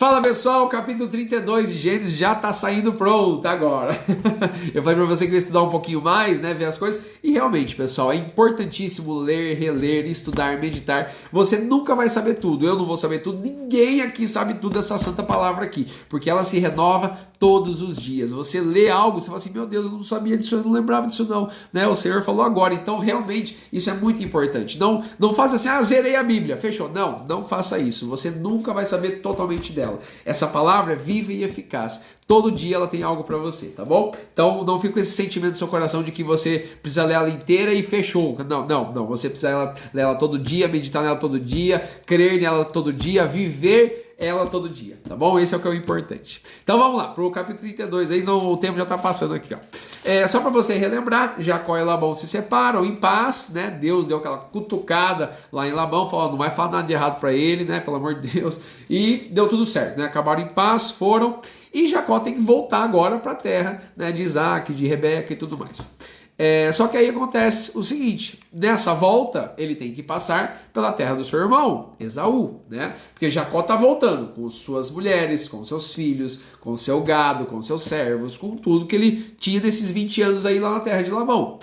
Fala pessoal, capítulo 32 de Gênesis já tá saindo pronto agora. Eu falei pra você que eu ia estudar um pouquinho mais, né, ver as coisas. E realmente, pessoal, é importantíssimo ler, reler, estudar, meditar. Você nunca vai saber tudo, eu não vou saber tudo, ninguém aqui sabe tudo dessa santa palavra aqui. Porque ela se renova todos os dias. Você lê algo, você fala assim, meu Deus, eu não sabia disso, eu não lembrava disso não. Né? O Senhor falou agora, então realmente isso é muito importante. Não faça assim, zerei a Bíblia, fechou. Não faça isso. Você nunca vai saber totalmente dela. Essa palavra é viva e eficaz. Todo dia ela tem algo para você, tá bom? Então não fique com esse sentimento no seu coração de que você precisa ler ela inteira e fechou. Não. Você precisa ler ela todo dia, meditar nela todo dia, crer nela todo dia, viver ela todo dia, tá bom? Esse é o que é o importante. Então vamos lá, pro capítulo 32, aí o tempo já tá passando aqui, ó. Só para você relembrar, Jacó e Labão se separam em paz, né? Deus deu aquela cutucada lá em Labão, falou, não vai falar nada de errado para ele, né? Pelo amor de Deus. E deu tudo certo, né? Acabaram em paz, foram, e Jacó tem que voltar agora para a terra, né? De Isaac, de Rebeca e tudo mais. Só que aí acontece o seguinte, nessa volta ele tem que passar pela terra do seu irmão, Esaú, né? Porque Jacó está voltando com suas mulheres, com seus filhos, com seu gado, com seus servos, com tudo que ele tinha nesses 20 anos aí lá na terra de Labão.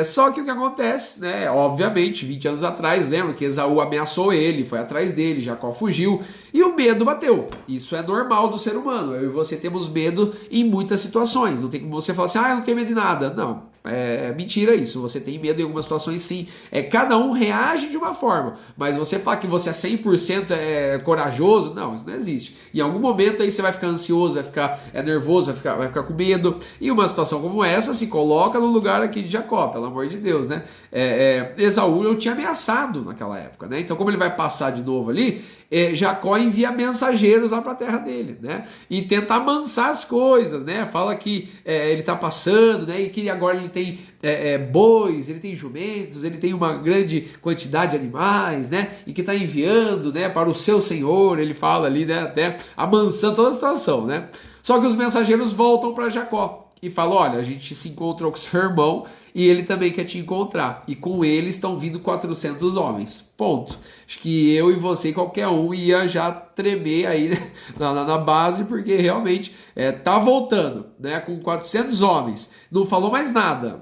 Só que o que acontece, né? Obviamente, 20 anos atrás, lembra que Esaú ameaçou ele, foi atrás dele, Jacó fugiu e o medo bateu. Isso é normal do ser humano. Eu e você temos medo em muitas situações. Não tem como você falar assim, eu não tenho medo de nada. Não. É mentira isso, você tem medo em algumas situações sim, cada um reage de uma forma, mas você falar que você é 100% corajoso, não, isso não existe. Em algum momento aí você vai ficar ansioso, vai ficar nervoso, vai ficar com medo, e uma situação como essa se coloca no lugar aqui de Jacó, pelo amor de Deus, né? Esaú eu tinha ameaçado naquela época, né? Então como ele vai passar de novo ali, Jacó envia mensageiros lá para a terra dele, né? E tenta amansar as coisas, né? Fala que ele está passando, né? E que agora ele tem bois, ele tem jumentos, ele tem uma grande quantidade de animais, né? E que está enviando, né? Para o seu senhor, ele fala ali, né? Até amansando toda a situação, né? Só que os mensageiros voltam para Jacó e falam, olha, a gente se encontrou com seu irmão e ele também quer te encontrar. E com ele estão vindo 400 homens. Ponto. Acho que eu e você, qualquer um, ia já tremer aí, né? na base, porque realmente tá voltando, né? Com 400 homens. Não falou mais nada.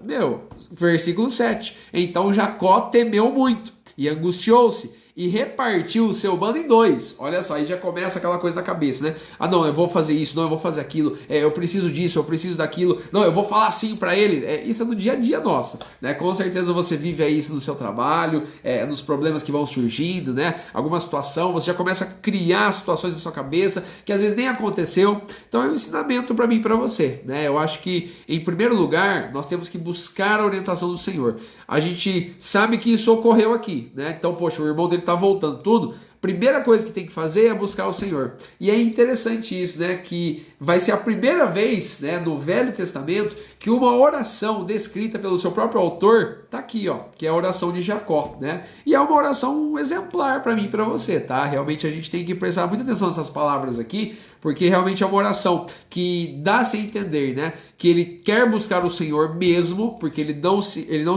Versículo 7. Então Jacó temeu muito e angustiou-se e repartiu o seu bando em dois. Olha só, aí já começa aquela coisa na cabeça, né? Não, eu vou fazer isso, não, eu vou fazer aquilo, eu preciso disso, eu preciso daquilo, não, eu vou falar assim para ele. Isso é no dia a dia nosso, né? Com certeza você vive isso no seu trabalho, nos problemas que vão surgindo, né? Alguma situação, você já começa a criar situações na sua cabeça que às vezes nem aconteceu. Então é um ensinamento para mim e para você, né? Eu acho que, em primeiro lugar, nós temos que buscar a orientação do Senhor. A gente sabe que isso ocorreu aqui, né? Então, poxa, o irmão dele tá voltando tudo, primeira coisa que tem que fazer é buscar o Senhor. E é interessante isso, né, que vai ser a primeira vez, né, no Velho Testamento que uma oração descrita pelo seu próprio autor tá aqui, ó, que é a oração de Jacó, né? E é uma oração exemplar para mim e para você, tá? Realmente a gente tem que prestar muita atenção nessas palavras aqui, porque realmente é uma oração que dá a se entender, né, que ele quer buscar o Senhor mesmo, porque ele não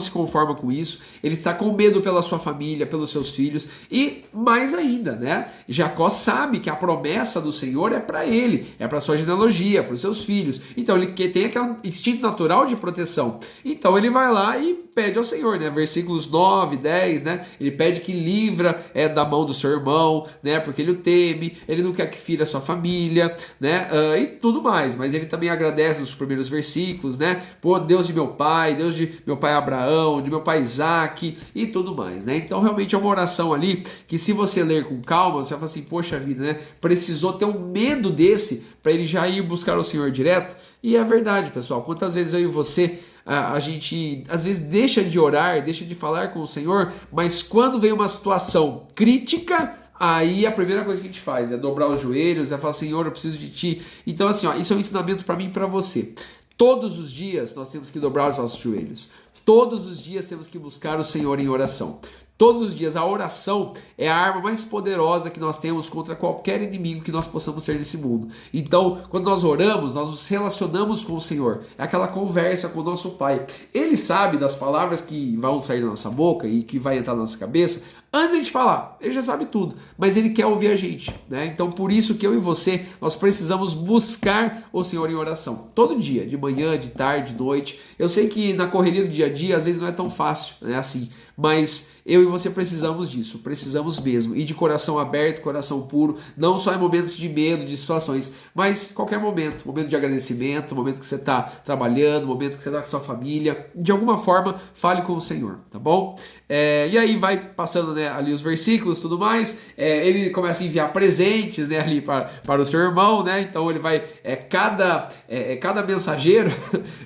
se conforma com isso, ele está com medo pela sua família, pelos seus filhos, e mais ainda, né, Jacó sabe que a promessa do Senhor é para ele, é para sua genealogia, para os seus filhos, então ele tem aquele instinto natural de proteção, então ele vai lá e pede ao Senhor, né, versículos 9, 10, né, ele pede que livra da mão do seu irmão, né, porque ele o teme, ele não quer que fira a sua família, né, e tudo mais, mas ele também agradece nos primeiros versículos, né, pô, Deus de meu pai, Deus de meu pai Abraão, de meu pai Isaac e tudo mais, né, então realmente é uma oração ali que se você ler com calma, você vai falar assim, poxa vida, né, precisou ter um medo desse para ele já ir buscar o Senhor direto, e é verdade, pessoal, quantas vezes eu e você a gente às vezes deixa de orar, deixa de falar com o Senhor, mas quando vem uma situação crítica, aí a primeira coisa que a gente faz é dobrar os joelhos, é falar, Senhor, eu preciso de Ti. Então assim, isso é um ensinamento para mim e para você. Todos os dias nós temos que dobrar os nossos joelhos. Todos os dias temos que buscar o Senhor em oração. Todos os dias. A oração é a arma mais poderosa que nós temos contra qualquer inimigo que nós possamos ter nesse mundo. Então, quando nós oramos, nós nos relacionamos com o Senhor. É aquela conversa com o nosso Pai. Ele sabe das palavras que vão sair da nossa boca e que vai entrar na nossa cabeça. Antes de a gente falar, ele já sabe tudo, mas ele quer ouvir a gente, né? Então, por isso que eu e você, nós precisamos buscar o Senhor em oração. Todo dia, de manhã, de tarde, de noite. Eu sei que na correria do dia a dia, às vezes não é tão fácil, né? Assim, mas eu e você precisamos disso, precisamos mesmo. E de coração aberto, coração puro, não só em momentos de medo, de situações, mas qualquer momento. Momento de agradecimento, momento que você está trabalhando, momento que você está com a sua família. De alguma forma, fale com o Senhor, tá bom? E aí vai passando, né, ali os versículos e tudo mais. Ele começa a enviar presentes, né, ali para o seu irmão, né? Então ele vai, cada mensageiro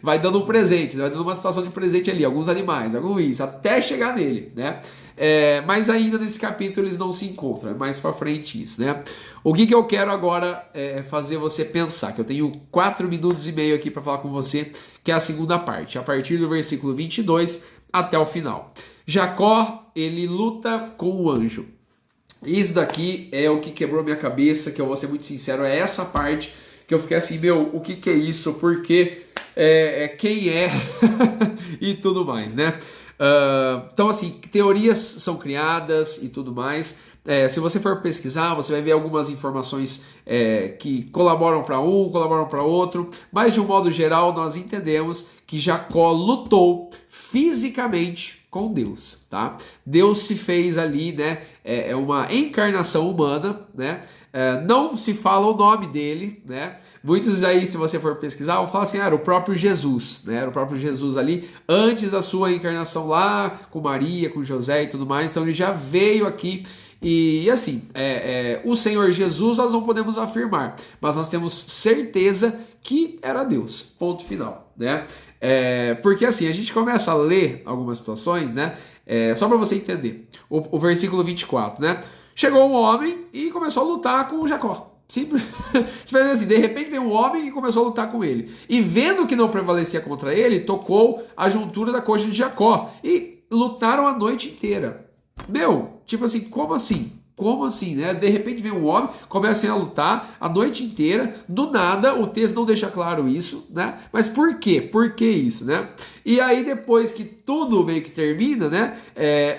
vai dando um presente, vai dando uma situação de presente ali, alguns animais, alguns isso, até chegar nele, né? Mas ainda nesse capítulo eles não se encontram, é mais para frente isso, né? O que eu quero agora fazer você pensar, que eu tenho 4 minutos e meio aqui para falar com você, que é a segunda parte, a partir do versículo 22 até o final. Jacó, ele luta com o anjo. Isso daqui é o que quebrou minha cabeça, que eu vou ser muito sincero, é essa parte que eu fiquei assim, o que é isso? Por quê? Quem é? E tudo mais, né? Então, assim, teorias são criadas e tudo mais. Se você for pesquisar, você vai ver algumas informações que colaboram para um, colaboram para outro, mas de um modo geral nós entendemos que Jacó lutou fisicamente com Deus, tá? Deus se fez ali, né? É uma encarnação humana, né? Não se fala o nome dele, né? Muitos aí, se você for pesquisar, vão falar assim, era o próprio Jesus, né? Era o próprio Jesus ali, antes da sua encarnação lá, com Maria, com José e tudo mais, então ele já veio aqui. E assim, o Senhor Jesus nós não podemos afirmar, mas nós temos certeza que era Deus, ponto final, né? Porque assim, a gente começa a ler algumas situações, né? Só para você entender, o versículo 24, né? Chegou um homem e começou a lutar com Jacó. Simples assim, de repente veio um homem e começou a lutar com ele. E vendo que não prevalecia contra ele, tocou a juntura da coxa de Jacó. E lutaram a noite inteira. Tipo assim, como assim? Como assim, né? De repente vem um homem, começam a lutar a noite inteira, do nada, o texto não deixa claro isso, né? Mas por quê? Por que isso, né? E aí depois que tudo meio que termina, né?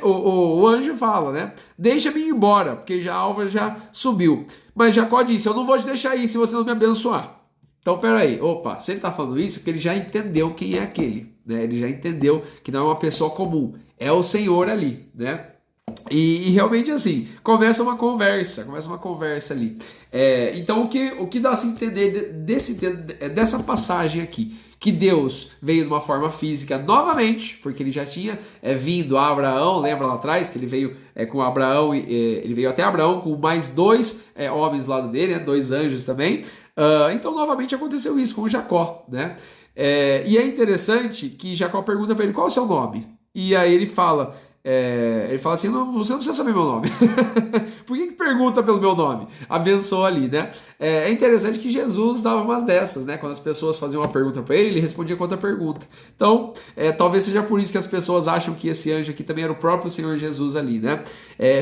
O anjo fala, né? Deixa-me ir embora, porque a alva já subiu. Mas Jacó disse, eu não vou te deixar ir se você não me abençoar. Então, peraí, se ele está falando isso, é porque ele já entendeu quem é aquele, né? Ele já entendeu que não é uma pessoa comum, é o Senhor ali, né? E realmente assim, começa uma conversa ali. Então o que dá a se entender dessa passagem aqui? Que Deus veio de uma forma física novamente, porque ele já tinha vindo a Abraão, lembra lá atrás que ele veio com Abraão, ele veio até Abraão com mais 2 homens do lado dele, né, 2 anjos também. Então novamente aconteceu isso com Jacó, né? E é interessante que Jacó pergunta para ele, qual é o seu nome? E aí ele fala assim, você não precisa saber meu nome. Por que pergunta pelo meu nome? Abençoa ali, né? É interessante que Jesus dava umas dessas, né? Quando as pessoas faziam uma pergunta para ele respondia com outra pergunta. Então, talvez seja por isso que as pessoas acham que esse anjo aqui também era o próprio Senhor Jesus ali, né?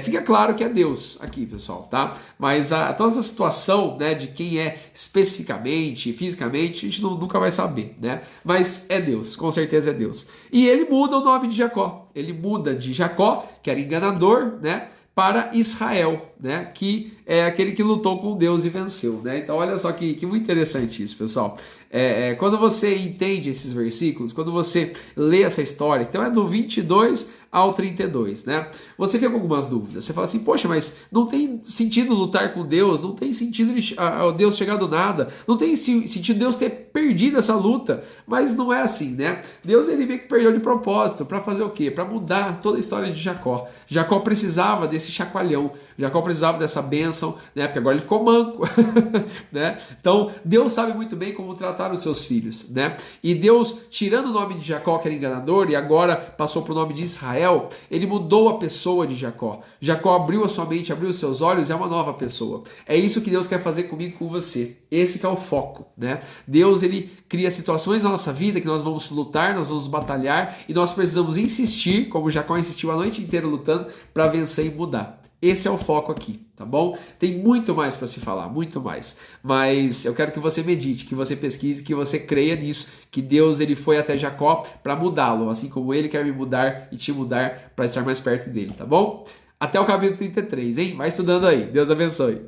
Fica claro que é Deus aqui, pessoal, tá? Mas toda essa situação, né, de quem é especificamente, fisicamente, a gente nunca vai saber, né? Mas é Deus, com certeza é Deus. E ele muda o nome de Jacó. Ele muda de Jacó, que era enganador, né, para Israel, né, que é aquele que lutou com Deus e venceu, né? Então olha só que muito interessante isso, pessoal. Quando você entende esses versículos, quando você lê essa história, então é do 22 ao 32, né? Você fica com algumas dúvidas. Você fala assim, poxa, mas não tem sentido lutar com Deus, não tem sentido Deus chegar do nada, não tem sentido Deus ter perdido essa luta, mas não é assim, né? Deus ele meio que perdeu de propósito, para fazer o quê? Para mudar toda a história de Jacó. Jacó precisava desse chacoalhão, Jacó precisava dessa bênção, né? Porque agora ele ficou manco, né? Então, Deus sabe muito bem como tratar os seus filhos, né? E Deus, tirando o nome de Jacó, que era enganador, e agora passou para o nome de Israel, ele mudou a pessoa de Jacó. Jacó abriu a sua mente, abriu os seus olhos, é uma nova pessoa. É isso que Deus quer fazer comigo e com você. Esse que é o foco, né? Deus, ele cria situações na nossa vida que nós vamos lutar, nós vamos batalhar, e nós precisamos insistir, como Jacó insistiu a noite inteira lutando, para vencer e mudar. Esse é o foco aqui, tá bom? Tem muito mais para se falar, muito mais. Mas eu quero que você medite, que você pesquise, que você creia nisso, que Deus, ele foi até Jacó para mudá-lo, assim como ele quer me mudar e te mudar para estar mais perto dele, tá bom? Até o capítulo 33, hein? Vai estudando aí. Deus abençoe.